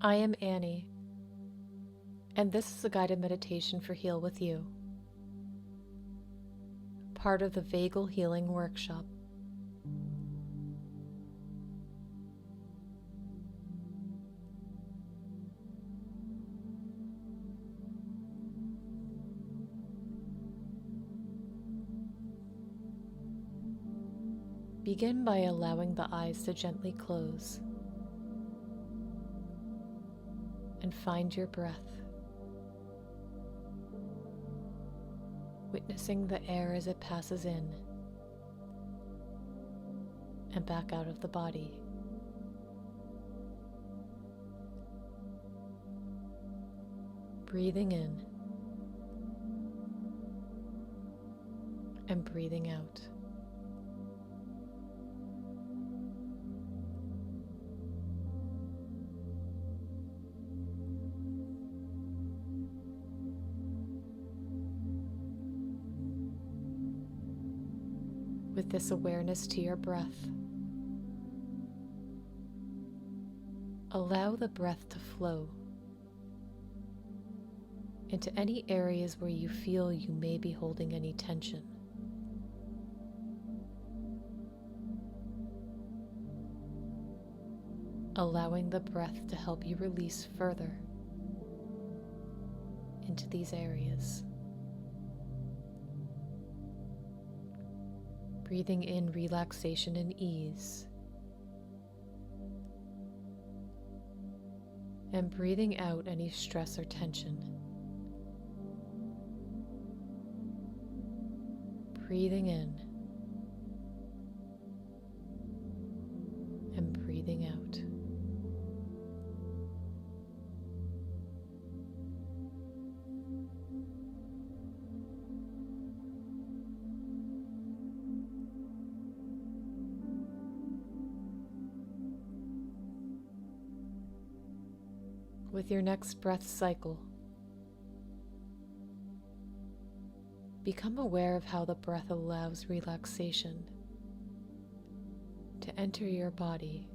I am Annie, and this is a guided meditation for Heal With You, part of the Vagal Healing Workshop. Begin by allowing the eyes to gently close and find your breath, witnessing the air as it passes in and back out of the body. Breathing in and breathing out. With this awareness to your breath, allow the breath to flow into any areas where you feel you may be holding any tension. Allowing the breath to help you release further into these areas. Breathing in relaxation and ease, and breathing out any stress or tension. Breathing in and breathing out. With your next breath cycle, become aware of how the breath allows relaxation to enter your body,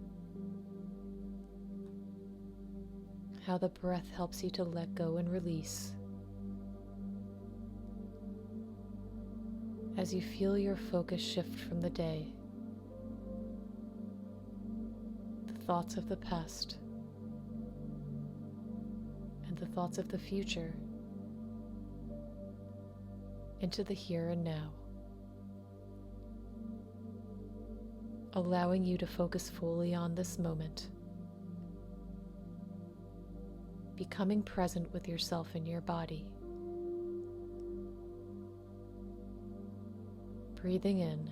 how the breath helps you to let go and release. As you feel your focus shift from the day, the thoughts of the past, the thoughts of the future, into the here and now, allowing you to focus fully on this moment, becoming present with yourself and your body. Breathing in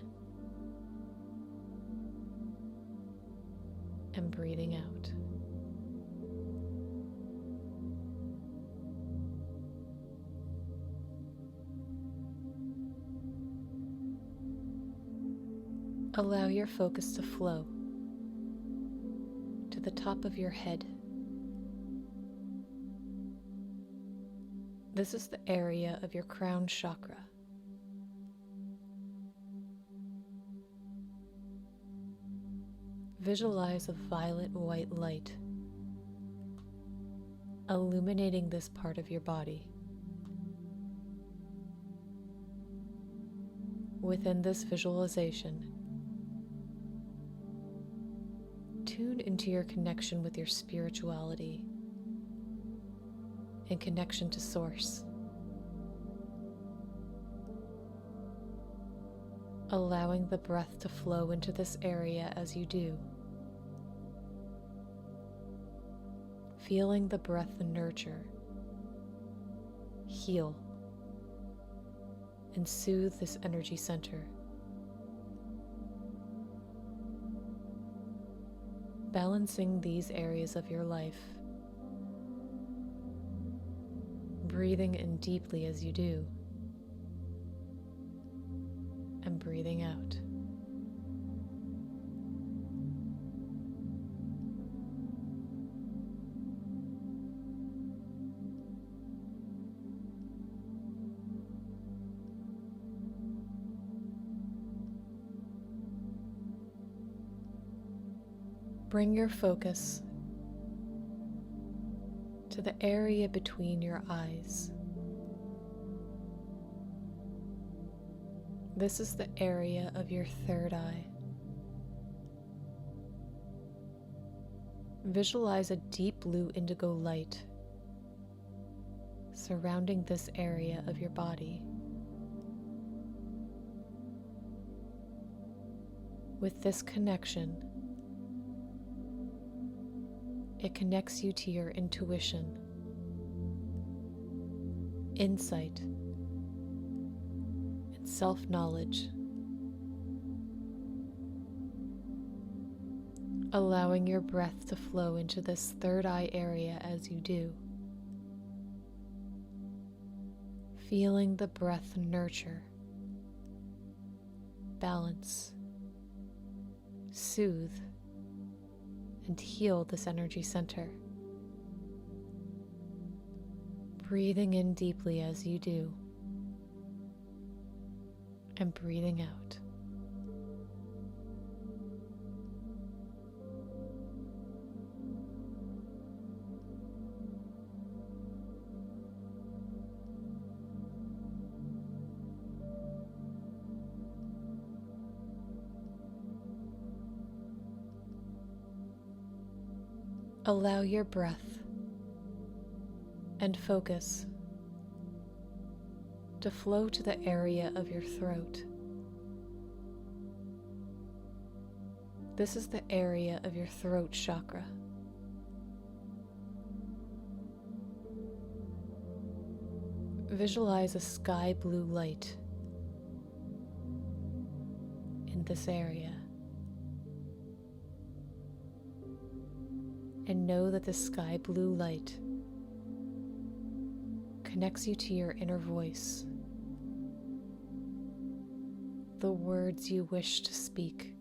and breathing out. Allow your focus to flow to the top of your head. This is the area of your crown chakra. Visualize a violet-white light illuminating this part of your body. Within this visualization, tune into your connection with your spirituality and connection to Source. Allowing the breath to flow into this area as you do. Feeling the breath nurture, heal, and soothe this energy center. Balancing these areas of your life, breathing in deeply as you do, and breathing out. Bring your focus to the area between your eyes. This is the area of your third eye. Visualize a deep blue indigo light surrounding this area of your body. With this connection, it connects you to your intuition, insight, and self-knowledge, allowing your breath to flow into this third eye area as you do. Feeling the breath nurture, balance, soothe, and heal this energy center. Breathing in deeply as you do, and breathing out. Allow your breath and focus to flow to the area of your throat. This is the area of your throat chakra. Visualize a sky blue light in this area. And know that the sky blue light connects you to your inner voice, the words you wish to speak,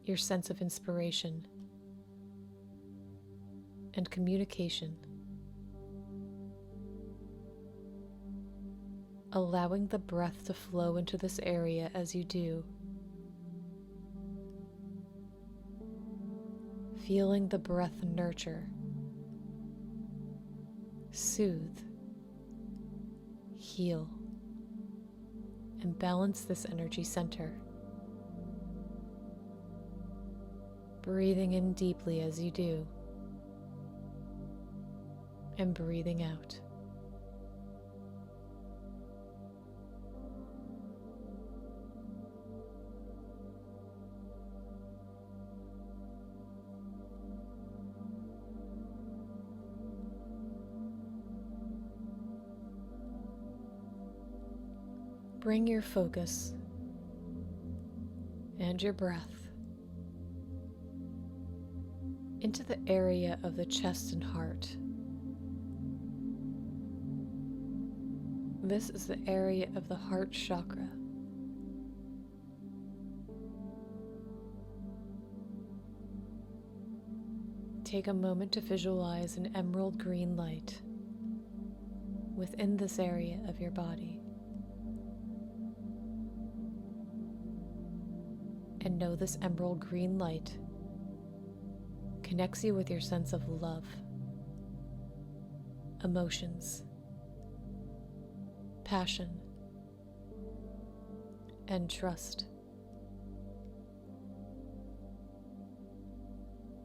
your sense of inspiration and communication, allowing the breath to flow into this area as you do. Feeling the breath nurture, soothe, heal, and balance this energy center. Breathing in deeply as you do, and breathing out. Bring your focus and your breath into the area of the chest and heart. This is the area of the heart chakra. Take a moment to visualize an emerald green light within this area of your body. And know this emerald green light connects you with your sense of love, emotions, passion, and trust.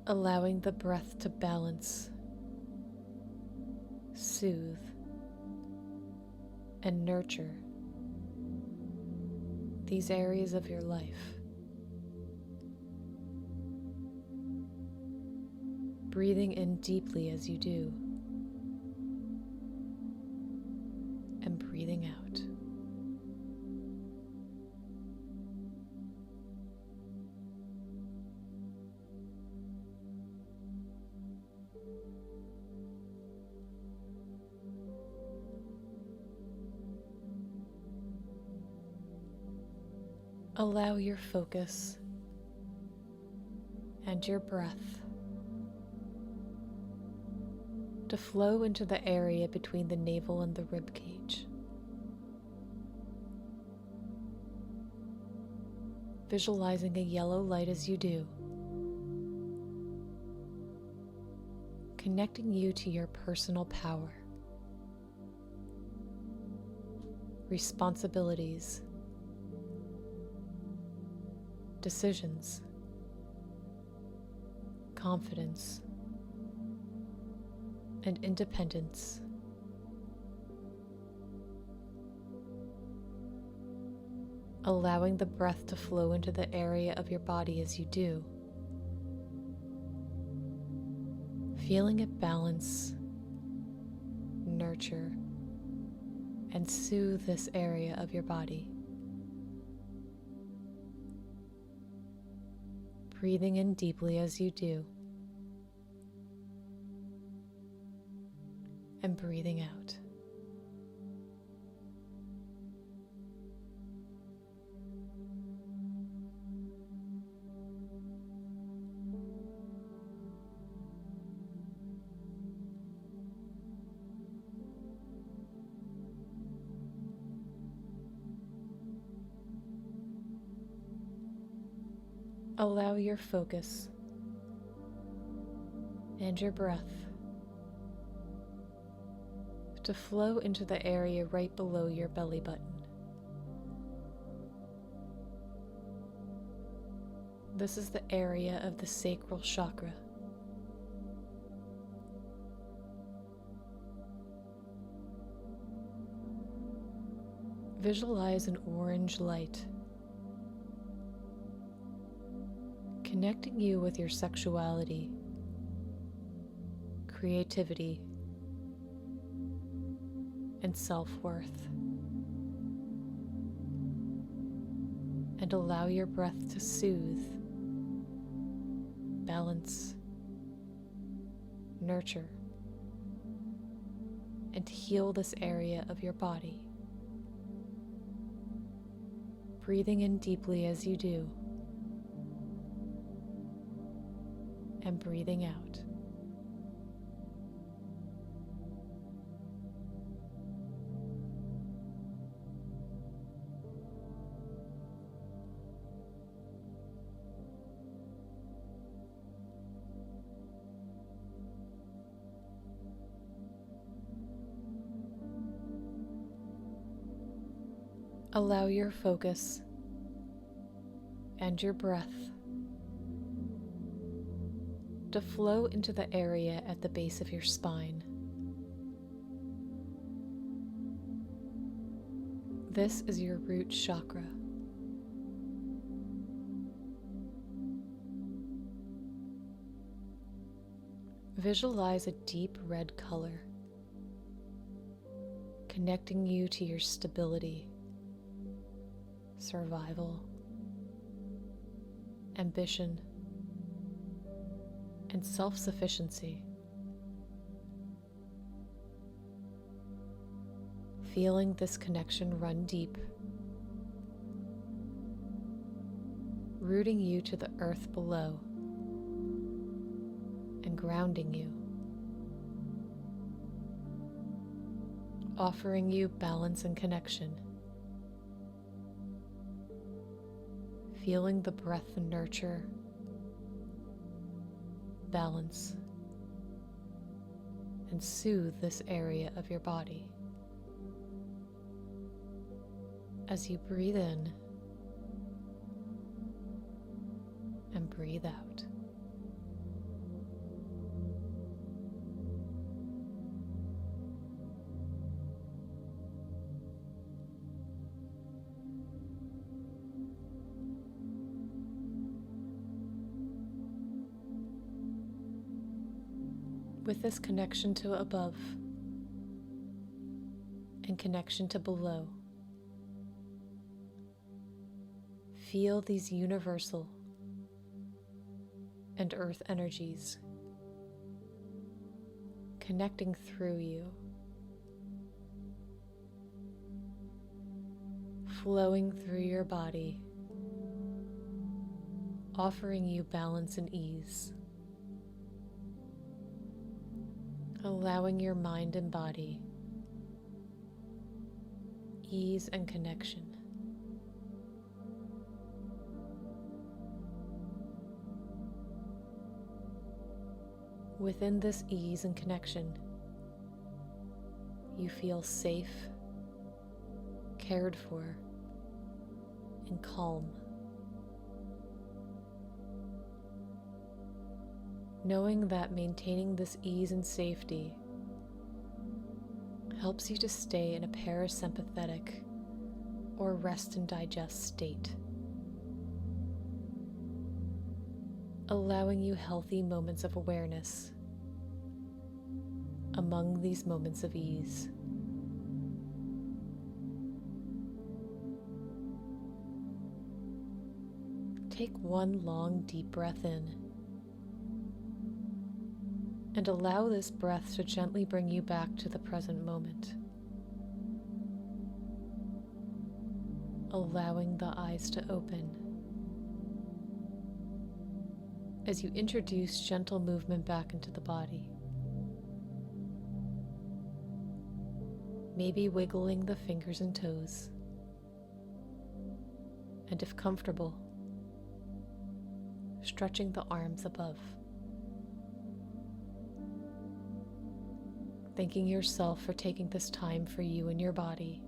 Allowing the breath to balance, soothe, and nurture these areas of your life. Breathing in deeply as you do, and breathing out. Allow your focus and your breath to flow into the area between the navel and the rib cage. Visualizing a yellow light as you do. connecting you to your personal power, responsibilities, decisions, confidence, and independence. Allowing the breath to flow into the area of your body as you do. Feeling it balance, nurture, and soothe this area of your body. Breathing in deeply as you do, and breathing out. Allow your focus and your breath to flow into the area right below your belly button. This is the area of the sacral chakra. Visualize an orange light connecting you with your sexuality, creativity, and self-worth. And allow your breath to soothe, balance, nurture, and heal this area of your body. Breathing in deeply as you do, and breathing out. Allow your focus and your breath to flow into the area at the base of your spine. This is your root chakra. Visualize a deep red color, connecting you to your stability, survival, ambition, and self-sufficiency. Feeling this connection run deep, rooting you to the earth below and grounding you, offering you balance and connection. Feeling the breath nurture, balance, and soothe this area of your body. As you breathe in and breathe out. With this connection to above and connection to below, feel these universal and earth energies connecting through you, flowing through your body, offering you balance and ease. Allowing your mind and body ease and connection. Within this ease and connection, you feel safe, cared for, and calm. Knowing that maintaining this ease and safety helps you to stay in a parasympathetic or rest and digest state, allowing you healthy moments of awareness among these moments of ease. Take one long, deep breath in, and allow this breath to gently bring you back to the present moment, allowing the eyes to open as you introduce gentle movement back into the body. Maybe wiggling the fingers and toes, and if comfortable, stretching the arms above. Thanking yourself for taking this time for you and your body,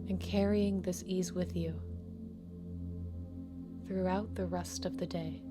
and carrying this ease with you throughout the rest of the day.